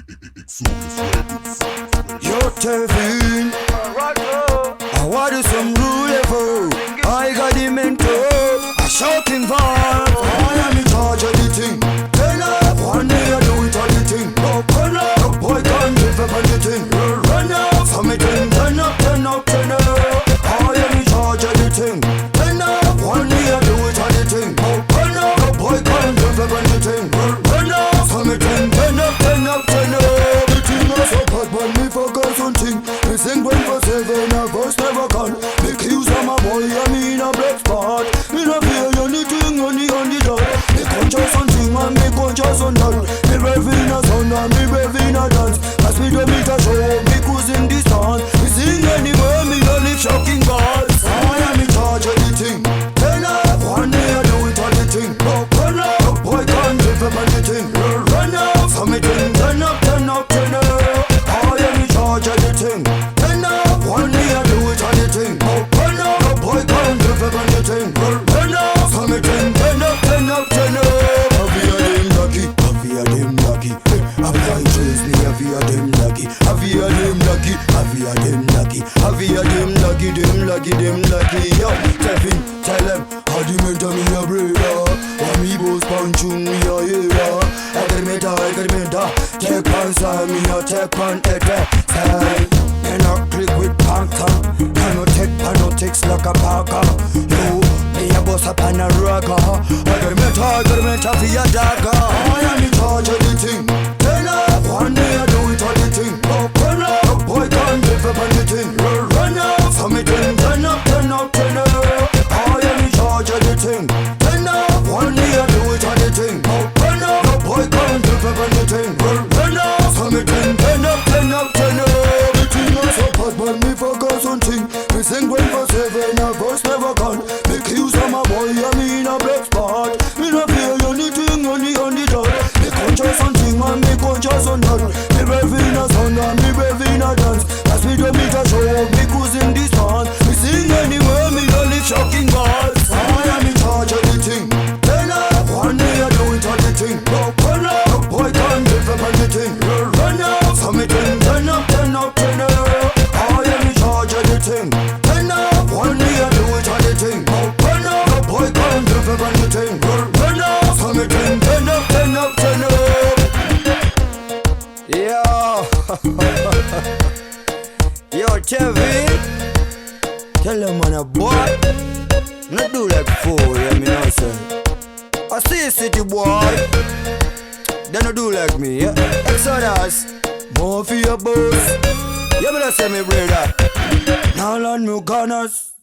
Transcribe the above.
Xsodus Records. Yo, TevVin, I want to some rule level. I got Dimento, a shocking vibe. I am in charge of the thing. Turn up, one day I do it all the thing. Oh, turn up, boy can't give up on the thing. Run up, for me turn up, turn up, turn up. I am in charge of the thing. Turn up, one day I do it all the thing. Oh, turn up, boy can't give up on the thing. Run up, for me turn up, turn up, turn up. So bad when me focus on thing. Me sing 24/7, a voice never can. Make use of my boy, I mean a black spot. Me no fear anything on the dot. Me conscious on thing and me conscious on that. Me raving a sound and me raving a dance. Pass me the meter show, me cruising distance. Me sing anywhere, me no live shocking bars. I am in charge of the thing. Turn up, one day I do it all the thing. Oh, turn up, boy can't live up on the thing. Run up, for me turn up, turn up, turn up. Turn up, one day I do it on the thing. Oh, turn up, boy can't give up on the thing. Turn up, for me turn up, turn up, turn up. I feel them lucky, I feel them lucky. I feel choose me, I feel them lucky. I feel them lucky, I feel them lucky. I feel them lucky, them lucky, them lucky. Yo, TevVin, tell them how the mentor me a brother. Why me boss punch me a hero. Agrimenta, take one side, me a take one attack. And I click with Panka. Cannot take panotics like a Parker. You, me a boss up and a rocker. Agrimenta, via dagger. I am in charge of the thing. Turn up, one day I do it all the thing. Oh, turn up, boy can't give up on the thing. Run up, for me turn up, turn up, turn up. I am in charge of the thing. Turn up, one day I do it all the thing. Oh, turn up, boy can't give up on the thing. Run up, for me turn up, turn up, turn up. When me focus on thing, me sing 24/7, a voice never can. Make use of my boy, I mean a black spot. Me no fear anything on the dot. Me conscious on thing and me conscious on that. Me raving a sound and me raving a dance. Pass me the meter show, me cruising distance. Me sing anywhere, me no live shocking bars. I am in charge of the thing. Turn up, one day I do it all the thing. Oh, turn up, boy can't give up on the thing. Run up, for me turn up, turn up, turn up. Turn up, one day I do it on the thing. Oh, turn up, boy can't give up on the thing. Run up, for me turn up, turn up, turn up. Yo, yo, TevVin, tell them on a boy, not do like fool, yeah, me know say. I see city boy, they not do like me, yeah. Xsodus, more for your boss. You better say me brother. Now learn me corners.